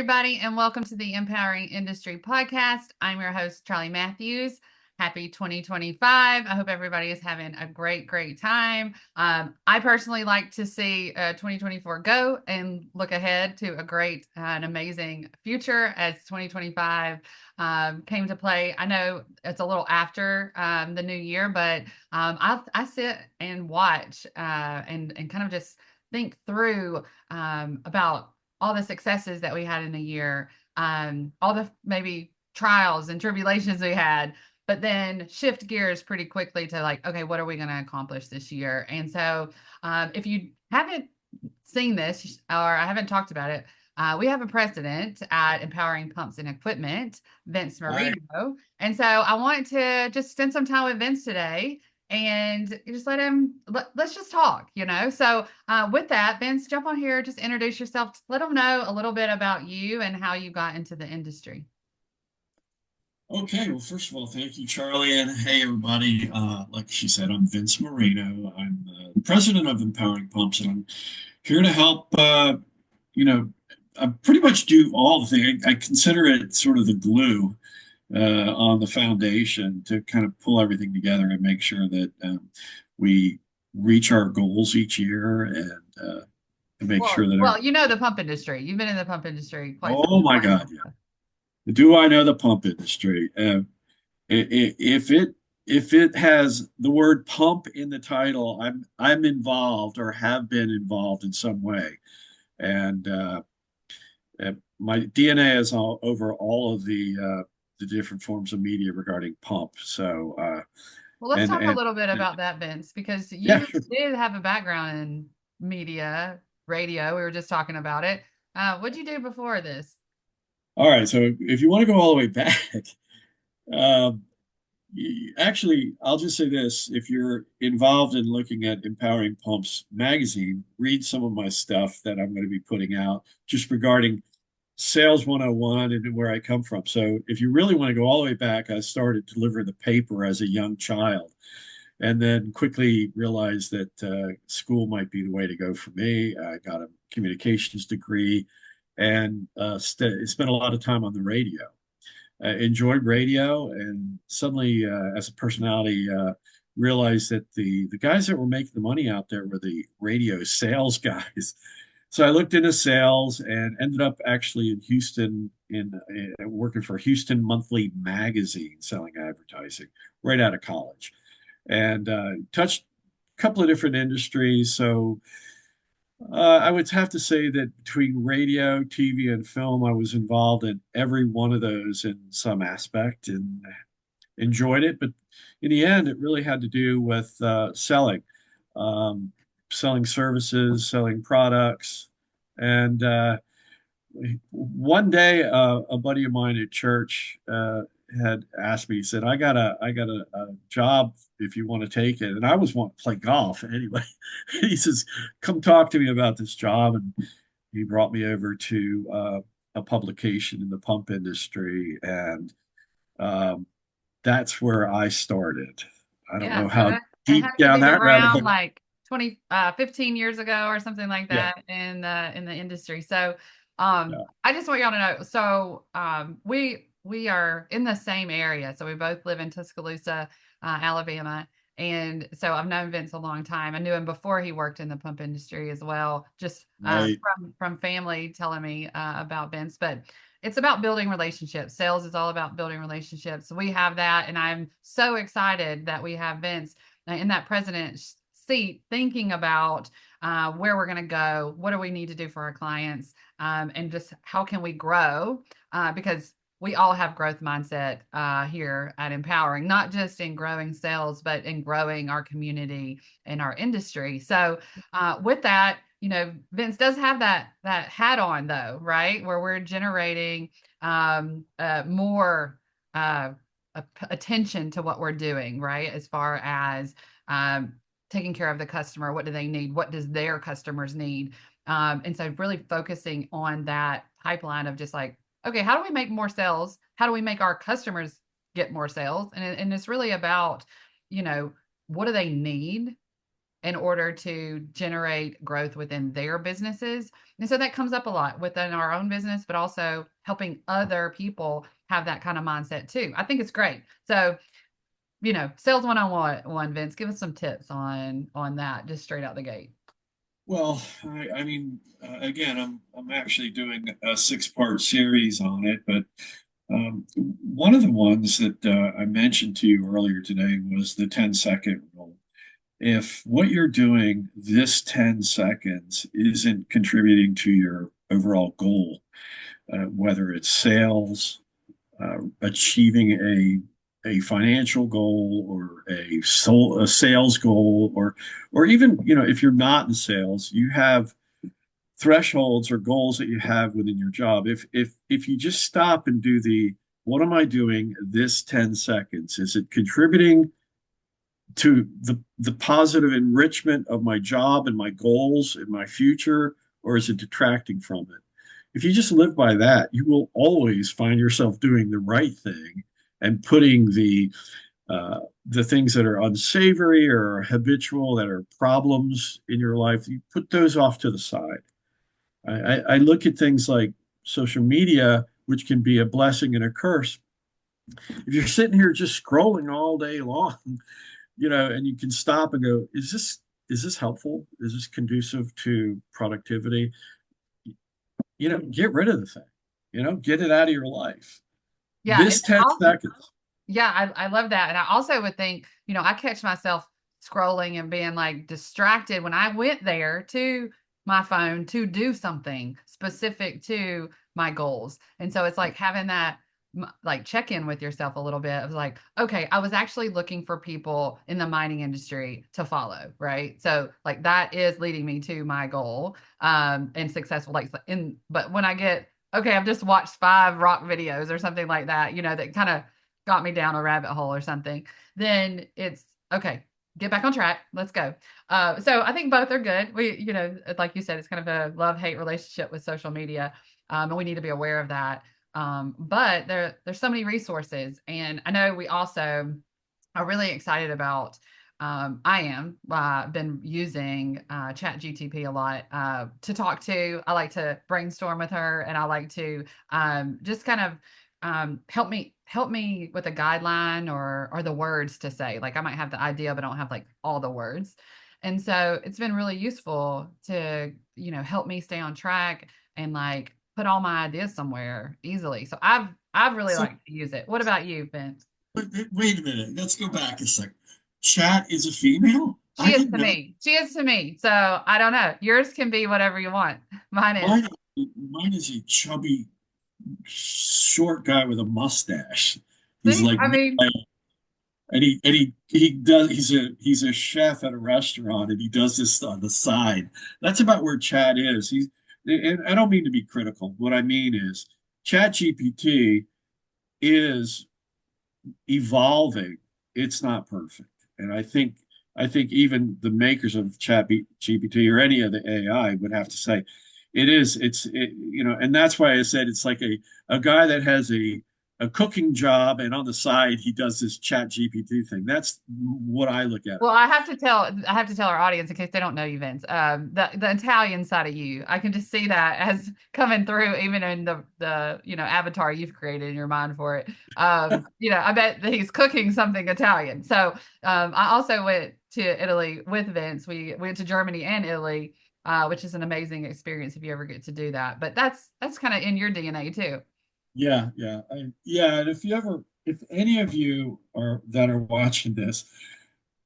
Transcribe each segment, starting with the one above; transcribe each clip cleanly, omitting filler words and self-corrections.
everybody, and welcome to the Empowering Industry Podcast. I'm your host, Charli Matthews. Happy 2025. I hope everybody is having a great time. I personally like to see 2024 go and look ahead to a great and amazing future as 2025 came to play. I know it's a little after the new year, but I sit and watch and kind of just think through about all the successes that we had in a year, all the maybe trials and tribulations we had, but then shift gears pretty quickly to like, okay, what are we going to accomplish this year? And so if you haven't seen this or I haven't talked about it, we have a president at Empowering Pumps and Equipment, Vince Hi. Marino. And so I want to just spend some time with Vince today and just let's just talk. So with that, Vince, jump on here, just introduce yourself, let them know a little bit about you and how you got into the industry. Okay, well, first of all, thank you, Charlie, and hey, everybody. Like she said, I'm Vince Marino. I'm the president of Empowering Pumps, and I'm here to help. You know, I pretty much do all the things. I consider it sort of the glue on the foundation to kind of pull everything together and make sure that we reach our goals each year and make sure that Well, you know the pump industry. You've been in the pump industry quite some oh my God, time. yeah. Do I know the pump industry? If it has the word pump in the title, I'm involved or have been involved in some way, and my DNA is all over all of the different forms of media regarding pump. So Well, let's talk a and little bit about that, Vince, because yeah, you sure. did have a background in media, radio. We were just talking about it. What'd you do before this? All right. So if you want to go all the way back, um, actually, I'll just say this. If you're involved in looking at Empowering Pumps magazine, read some of my stuff that I'm going to be putting out just regarding sales 101 and where I come from. So if you really want to go all the way back, I started delivering the paper as a young child and then quickly realized that school might be the way to go for me. I got a communications degree and spent a lot of time on the radio. Enjoyed radio, and suddenly, as a personality, realized that the guys that were making the money out there were the radio sales guys. So I looked into sales and ended up actually in Houston, in working for Houston Monthly Magazine, selling advertising right out of college, and touched a couple of different industries. So I would have to say that between radio, TV, and film, I was involved in every one of those in some aspect and enjoyed it. But in the end, it really had to do with um, selling services, selling products. And one day, a buddy of mine at church had asked me, he said, I got a job if you want to take it. And I was wanting to play golf anyway. He says, come talk to me about this job. And he brought me over to a publication in the pump industry. And um, that's where I started. I don't Yeah, know so how that deep has to down be that rabbit around hole. like 15 years ago or something like Yeah, that in the industry. So yeah. I just want y'all to know. So we are in the same area. So we both live in Tuscaloosa, Alabama. And so I've known Vince a long time. I knew him before he worked in the pump industry as well, just Right. from family telling me about Vince. But it's about building relationships. Sales is all about building relationships. We have that, and I'm so excited that we have Vince in that president seat, thinking about where we're going to go, what do we need to do for our clients, and just how can we grow, because we all have growth mindset here at Empowering, not just in growing sales, but in growing our community and our industry. So with that, Vince does have that hat on though, right? Where we're generating more attention to what we're doing, right? As far as um, taking care of the customer, what do they need? What does their customers need? And so really focusing on that pipeline of just like, okay, how do we make more sales? How do we make our customers get more sales? And it's really about, you know, what do they need? in order to generate growth within their businesses. And so that comes up a lot within our own business, but also helping other people have that kind of mindset too. I think it's great. So, sales one-on-one, Vince, give us some tips on that just straight out the gate. Well, I mean, again, I'm actually doing a six-part series on it, but one of the ones that I mentioned to you earlier today was the 10-second rule. If what you're doing this 10 seconds isn't contributing to your overall goal, whether it's sales, achieving a financial goal or a sales goal, or even, if you're not in sales, you have thresholds or goals that you have within your job. If you just stop and do the what am I doing this 10 seconds? Is it contributing to the positive enrichment of my job and my goals and my future, or is it detracting from it? If you just live by that, you will always find yourself doing the right thing and putting the things that are unsavory or habitual, that are problems in your life, you put those off to the side. I look at things like social media, which can be a blessing and a curse. If you're sitting here just scrolling all day long, and you can stop and go, is this helpful? Is this conducive to productivity? Get rid of the thing, get it out of your life. Yeah, and This 10 seconds. yeah, I love that. And I also would think, I catch myself scrolling and being like distracted when I went there to my phone to do something specific to my goals. And so it's like having that like check in with yourself a little bit of like, okay, I was actually looking for people in the mining industry to follow, right? So like that is leading me to my goal and successful like but when I get okay, I've just watched 5 rock videos or something like that, that kind of got me down a rabbit hole or something, then it's okay, get back on track. Let's go. So I think both are good. Like you said, it's kind of a love-hate relationship with social media. And we need to be aware of that. But there's so many resources. And I know we also are really excited about I am been using chat GTP a lot to talk to. I like to brainstorm with her and I like to just kind of help me with a guideline or the words to say. Like I might have the idea, but I don't have like all the words. And so it's been really useful to, help me stay on track and like put all my ideas somewhere easily. So I've really So liked to use it. What about you, Ben? wait a minute. Let's go back a second. Chat is a female? I She is didn't to know. me. She is to me. So I don't know. Yours can be whatever you want. Mine is. Mine is a chubby, short guy with a mustache. He's See, like I me, mean, and he does. He's a chef at a restaurant, and he does this on the side. That's about where Chad is. And I don't mean to be critical. What I mean is, Chat GPT is evolving. It's not perfect, and I think even the makers of Chat GPT or any of the AI would have to say and that's why I said it's like a guy that has a cooking job, and on the side he does this Chat GPT thing. That's what I look at it. well, I have to tell our audience in case they don't know you, Vince. The Italian side of you, I can just see that as coming through, even in the avatar you've created in your mind for it. I bet that he's cooking something Italian. So, I also went to Italy with Vince. We went to Germany and Italy, which is an amazing experience if you ever get to do that. But that's kind of in your DNA too. Yeah, and if any of you that are watching this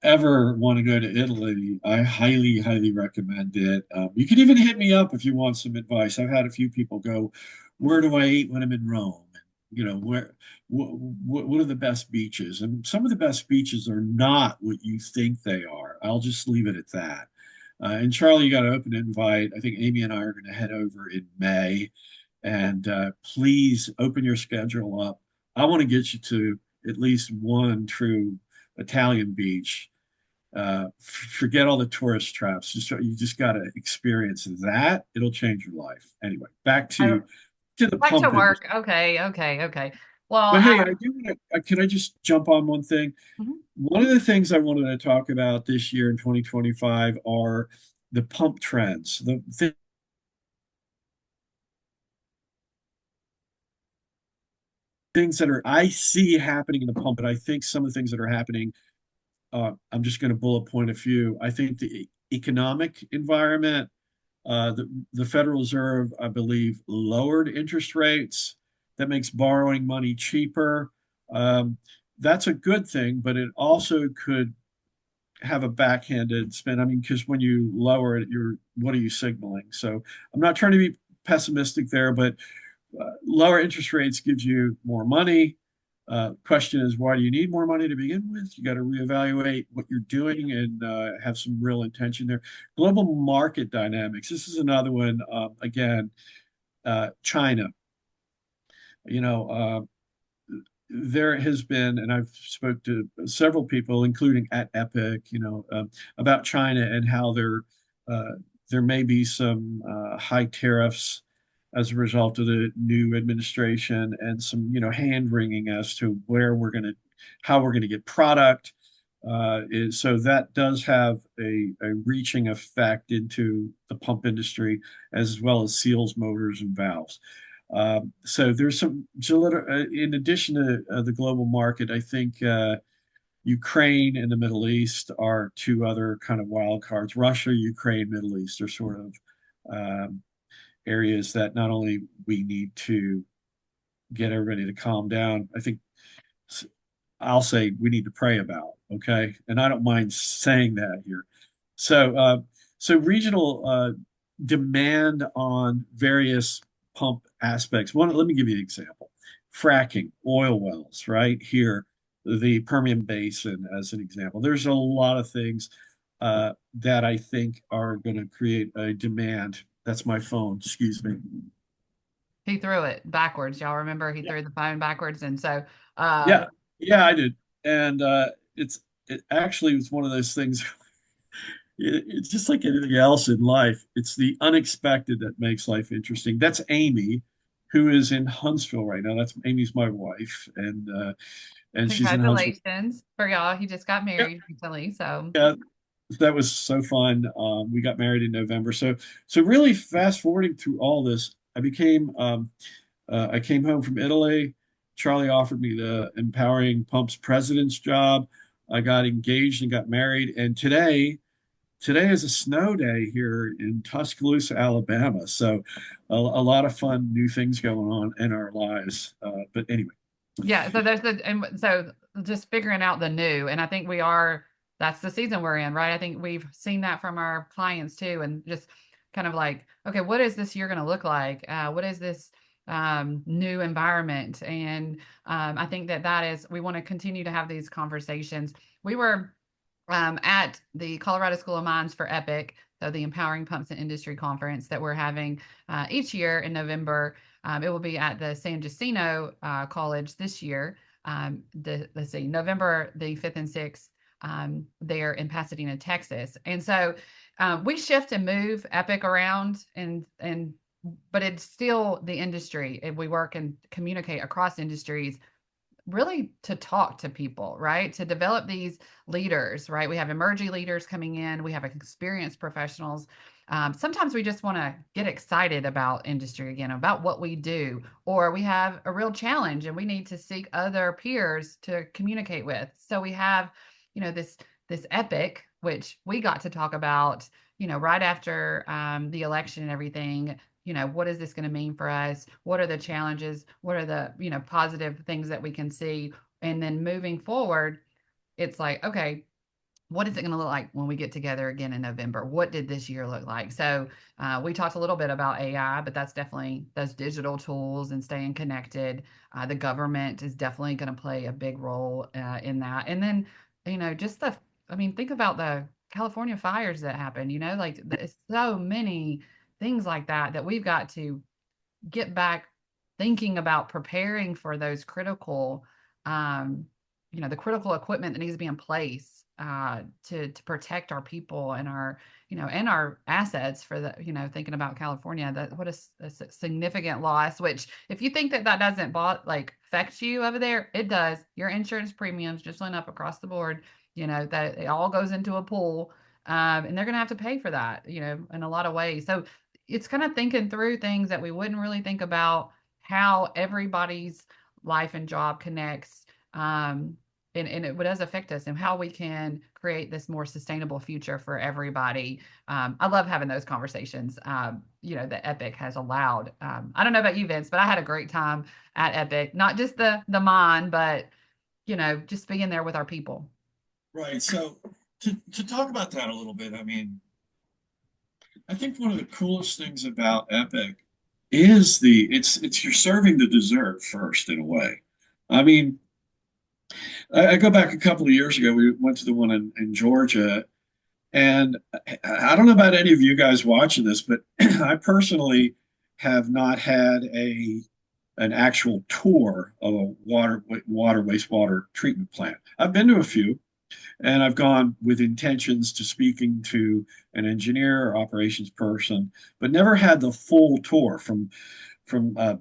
ever want to go to Italy, I highly, highly recommend it. You can even hit me up if you want some advice. I've had a few people go, "Where do I eat when I'm in Rome?" What are the best beaches? And some of the best beaches are not what you think they are. I'll just leave it at that. And Charlie, you got an open invite. I think Amy and I are going to head over in May, and please open your schedule up. I want to get you to at least one true Italian beach. Forget all the tourist traps. You just got to experience that. It'll change your life. Anyway, back I to the like to pump industry. work. Okay, okay, okay. Well, But hey, I do. Can I just jump on one thing? one of the things I wanted to talk about this year in 2025 are the pump trends, the things that are I see happening in the pump, but I think some of the things that are happening, I'm just going to bullet point a few. I think the economic environment, the Federal Reserve, I believe, lowered interest rates. That makes borrowing money cheaper. Um, that's a good thing, but it also could have a backhanded spin. I mean, because when you lower it, you're what are you signaling? So I'm not trying to be pessimistic there, but lower interest rates gives you more money. Question is, why do you need more money to begin with? You got to reevaluate what you're doing and have some real intention there. Global market dynamics. This is another one. Again, China. You know, there has been, and I've spoke to several people, including at Epic, about China and how uh, there may be some high tariffs as a result of the new administration and some, hand wringing as to how we're gonna get product. So that does have a reaching effect into the pump industry as well as seals, motors, and valves. So there's in addition to the global market, I think Ukraine and the Middle East are two other kind of wild cards. Russia, Ukraine, Middle East are sort of um, areas that not only we need to get everybody to calm down, I think I'll say we need to pray about, okay? And I don't mind saying that here. So, so regional demand on various pump aspects. Let me give you an example. Fracking, oil wells, right here, the Permian Basin as an example. There's a lot of things that I think are going to create a demand. That's my phone, excuse me. He threw it backwards. Y'all remember he Yeah, threw the phone backwards, and so uh, yeah, yeah, I did. And it actually was one of those things. It's just like anything else in life. It's the unexpected that makes life interesting. That's Amy, who is in Huntsville right now. That's Amy's my wife, and she's in Huntsville. congratulations for y'all. He just got Yeah, married recently, so yeah, that was so fun. We got married in November. So really fast forwarding through all this, I came home from Italy. Charlie offered me the Empowering Pumps president's job. I got engaged and got married, and today is a snow day here in Tuscaloosa, Alabama. So a lot of fun new things going on in our lives. But anyway, yeah. So and so just figuring out the new, and I think that's the season we're in, right? I think we've seen that from our clients too, and just kind of like, okay, what is this year going to look like? What is this new environment? And I think that is, we want to continue to have these conversations. We were at the Colorado School of Mines for EPIC, so the Empowering Pumps and Industry Conference that we're having each year in November. It will be at the San Jacinto College this year. Let's see, November the 5th and 6th, there in Pasadena, Texas. And so we shift and move EPIC around, and but it's still the industry. We work and communicate across industries really to talk to people, right? To develop these leaders, right? We have emerging leaders coming in, we have experienced professionals. Sometimes we just want to get excited about industry again, about what we do, or we have a real challenge and we need to seek other peers to communicate with. So we have, this epic, which we got to talk about, right after the election and everything. What is this going to mean for us? What are the challenges? What are the, positive things that we can see? And then moving forward, it's like, okay, what is it going to look like when we get together again in November? What did this year look like? So we talked a little bit about AI, but that's definitely those digital tools and staying connected. The government is definitely going to play a big role in that. And then, just think about the California fires that happened, like there's so many things like that we've got to get back thinking about preparing for those critical um, the critical equipment that needs to be in place to protect our people and our and our assets for the thinking about California, that what a significant loss. Which if you think that that doesn't affect you over there, it does. Your insurance premiums just went up across the board. That it all goes into a pool, and they're going to have to pay for that. In a lot of ways. So it's kind of thinking through things that we wouldn't really think about, how everybody's life and job connects, and it does affect us, and how we can create this more sustainable future for everybody. I love having those conversations, that Epic has allowed. I don't know about you, Vince, but I had a great time at Epic, not just the mine, but, just being there with our people. Right. So to talk about that a little bit, I mean, I think one of the coolest things about Epic is it's you're serving the dessert first in a way. I mean, I go back a couple of years ago. We went to the one in Georgia, and I don't know about any of you guys watching this, but I personally have not had an actual tour of a water wastewater treatment plant. I've been to a few, and I've gone with intentions to speaking to an engineer or operations person, but never had the full tour from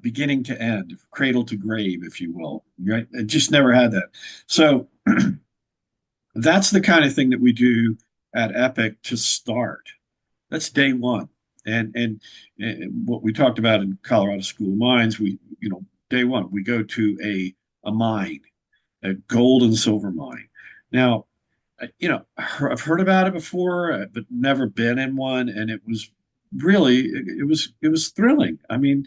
beginning to end, cradle to grave, if you will. Right? I just never had that. So that's the kind of thing that we do at Epic to start. That's day one. And what we talked about in Colorado School of Mines, day one, we go to a mine, a gold and silver mine. Now, I've heard about it before, but never been in one, and it was really it was thrilling. I mean,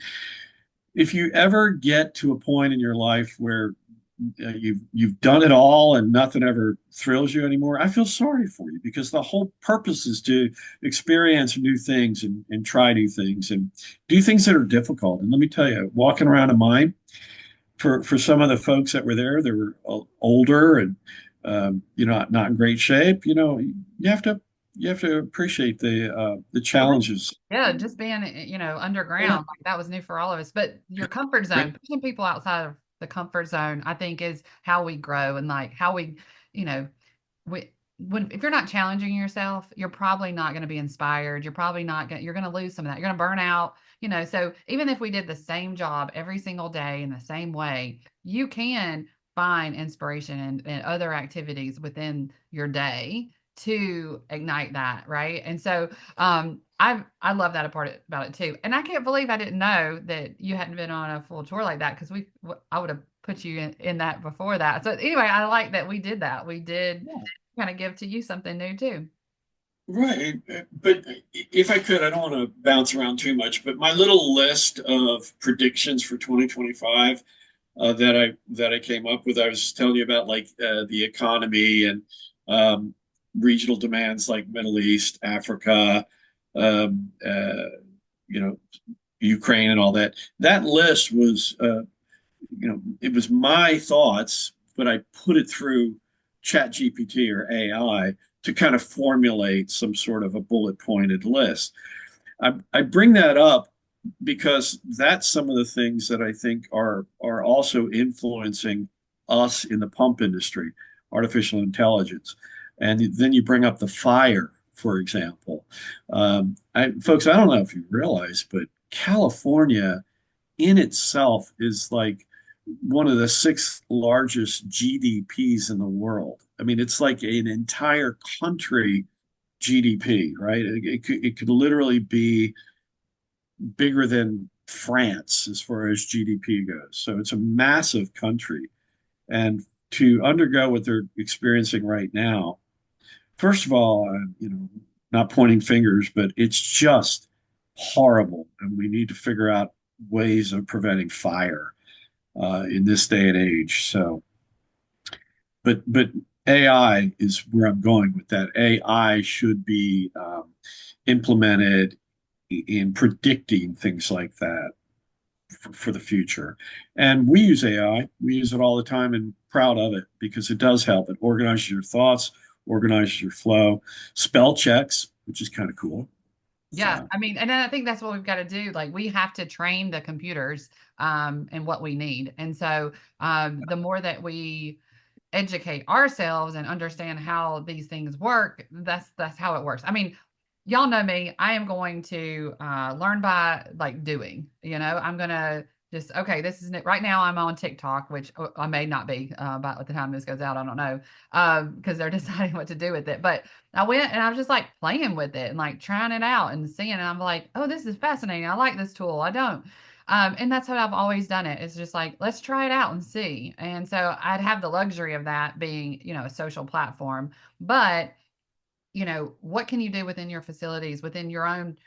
if you ever get to a point in your life where you've done it all and nothing ever thrills you anymore, I feel sorry for you, because the whole purpose is to experience new things and try new things and do things that are difficult. And let me tell you, walking around a mine, for some of the folks that were there, they were older and not in great shape. You have to appreciate the challenges. Yeah, just being, Yeah, underground, like that was new for all of us. But your comfort great. zone, pushing people outside of the comfort zone, I think is how we grow, and like how we, you know, we when if you're not challenging yourself, you're probably not going to be inspired. You're going to lose some of that. You're going to burn out. So even if we did the same job every single day in the same way, you can find inspiration and other activities within your day to ignite that, right? And so I love that part about it too. And I can't believe I didn't know that you hadn't been on a full tour like that, because I would have put you in that before that. So anyway, I like that we did that. We did Yeah. kind of give to you something new too. Right. But if I could, I don't want to bounce around too much, but my little list of predictions for 2025 that I came up with, I was telling you about, like the economy and um, regional demands like Middle East, Africa, um, you know, Ukraine and all that. That list was it was my thoughts, but I put it through Chat GPT or AI to kind of formulate some sort of a bullet pointed list. I bring that up because that's some of the things that I think are also influencing us in the pump industry, artificial intelligence. And then you bring up the fire, for example. Folks, I don't know if you realize, but California in itself is like one of the sixth largest GDPs in the world. I mean, it's like an entire country GDP, right? It could literally be bigger than France as far as GDP goes. So it's a massive country. And to undergo what they're experiencing right now, first of all, not pointing fingers, but it's just horrible. And we need to figure out ways of preventing fire in this day and age. So, but AI is where I'm going with that. AI should be implemented in predicting things like that for the future. And we use AI. We use it all the time and proud of it because it does help. It organizes your thoughts, organizes your flow, spell checks, which is kind of cool. Yeah, So, I mean, and then I think that's what we've got to do. Like we have to train the computers and what we need. And so the more that we educate ourselves and understand how these things work, that's how it works. I mean, y'all know me. I am going to learn by like doing. I'm gonna just okay. This is it. Right now. I'm on TikTok, which I may not be by the time this goes out. I don't know because they're deciding what to do with it. But I went and I was just like playing with it and like trying it out and seeing. And I'm like, oh, this is fascinating. I like this tool. I don't. And that's how I've always done it. It's just like, let's try it out and see. And so I'd have the luxury of that being, a social platform. But what can you do within your facilities, within your own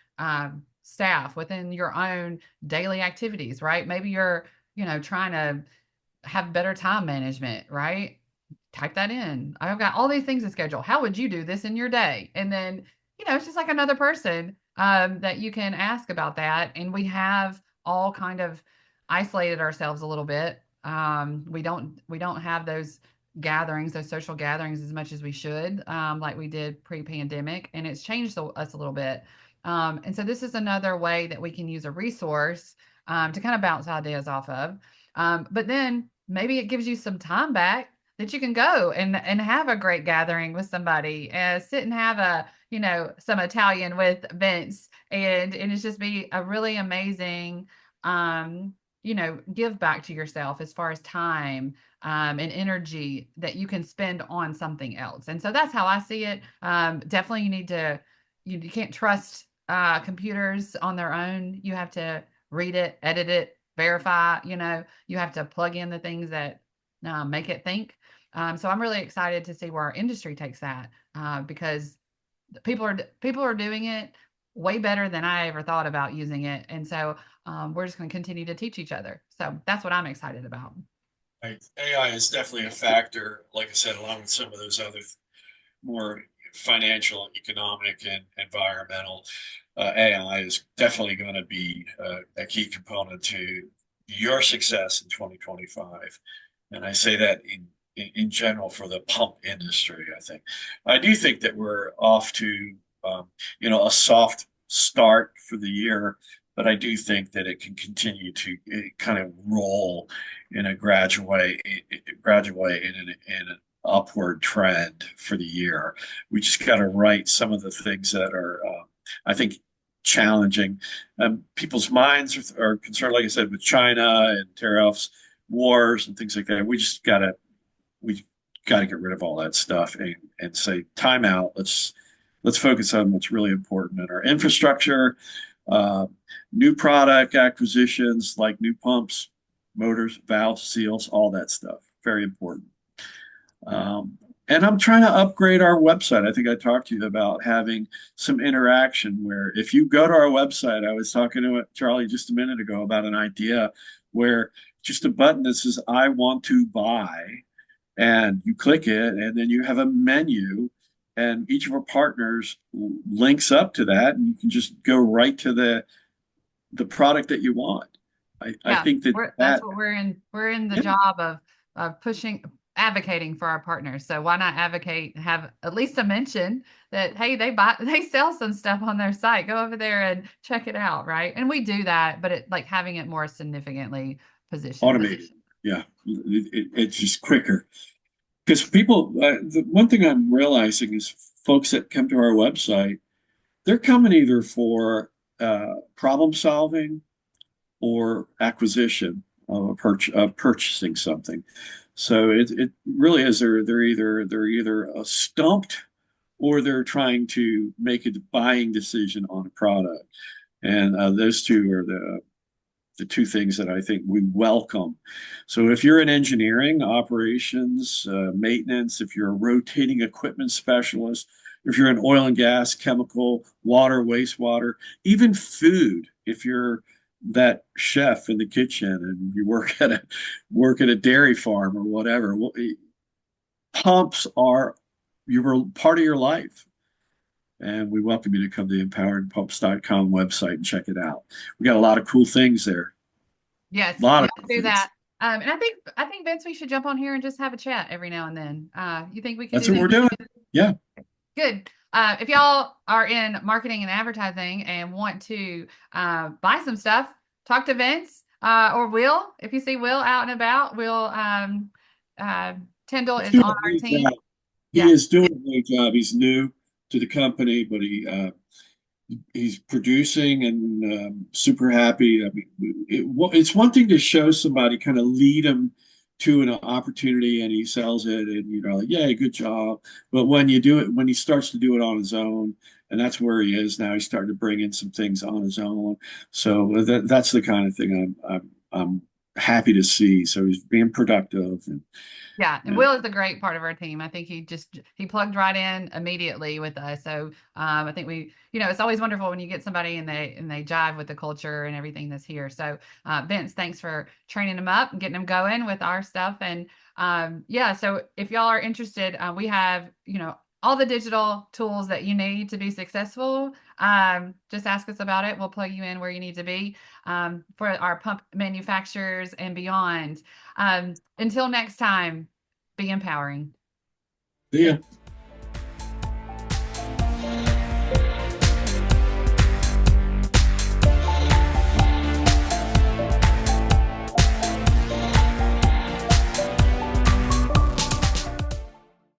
staff, within your own daily activities, right? Maybe you're, trying to have better time management, right? Type that in. I've got all these things to schedule. How would you do this in your day? And then, it's just like another person that you can ask about that. And we have all kind of isolated ourselves a little bit. We don't have those gatherings, those social gatherings as much as we should, like we did pre-pandemic, and it's changed us a little bit. And so this is another way that we can use a resource to kind of bounce ideas off of. But then maybe it gives you some time back that you can go and have a great gathering with somebody, sit and have some Italian with Vince, and it's just be a really amazing, give back to yourself as far as time and energy that you can spend on something else. And so that's how I see it. Definitely, you can't trust computers on their own. You have to read it, edit it, verify. You have to plug in the things that make it think. So I'm really excited to see where our industry takes that because people are doing it way better than I ever thought about using it, and so we're just going to continue to teach each other. So that's what I'm excited about. Right. AI is definitely a factor, like I said, along with some of those other more financial, economic, and environmental. AI is definitely going to be a key component to your success in 2025. And I say that in general for the pump industry, I think. I do think that we're off to, a soft start for the year, but I do think that it can continue to kind of roll in a graduate in an upward trend for the year. We just got to write some of the things that are, I think, challenging. People's minds are concerned, like I said, with China and tariffs, wars, and things like that. We got to get rid of all that stuff and say, time out. Let's focus on what's really important in our infrastructure, uh, new product acquisitions like new pumps, motors, valves, seals, all that stuff. Very important. Um, and I'm trying to upgrade our website. I think I talked to you about having some interaction where if you go to our website, I was talking to Charlie just a minute ago about an idea where just a button that says, I want to buy, and you click it, and then you have a menu, and each of our partners links up to that, and you can just go right to the product that you want. I Yeah, think that that's that what we're in the yeah, job of pushing, advocating for our partners. So why not advocate, have at least a mention that hey, they sell some stuff on their site. Go over there and check it out, right? And we do that, but it like having it more significantly positioned. automated. Yeah, it's just quicker. Because people, the one thing I'm realizing is folks that come to our website, they're coming either for problem solving or acquisition of purchasing something. So it really is they're either stumped or they're trying to make a buying decision on a product, and those two are the two things that I think we welcome. So if you're in engineering, operations, maintenance, if you're a rotating equipment specialist, if you're in oil and gas, chemical, water, wastewater, even food, if you're that chef in the kitchen and you work at a dairy farm or whatever, well, pumps are you're part of your life. And we welcome you to come to the empoweredpumps.com website and check it out. We got a lot of cool things there. A Yes, lot of let's cool do that. things. And I think Vince, we should jump on here and just have a chat every now and then. You think we could That's do what that? we're doing. Yeah. Good. If y'all are in marketing and advertising and want to buy some stuff, talk to Vince or Will. If you see Will out and about, we'll Tyndall He's is doing on a our great team. job. He Yeah. is doing a great job. He's new to the company, but he's producing and super happy. I mean, it's one thing to show somebody, kind of lead them to an opportunity, and he sells it, and like, yeah, good job. But when you do it, when he starts to do it on his own, and that's where he is now, he's starting to bring in some things on his own. So that's the kind of thing I'm happy to see. So he's being productive, and Yeah, and uh, Will is a great part of our team. I think he plugged right in immediately with us. So I think it's always wonderful when you get somebody and they jive with the culture and everything that's here. So Vince, thanks for training them up and getting them going with our stuff. And yeah, so if y'all are interested, we have all the digital tools that you need to be successful. Just ask us about it. We'll plug you in where you need to be for our pump manufacturers and beyond. Until next time, be empowering. yeah.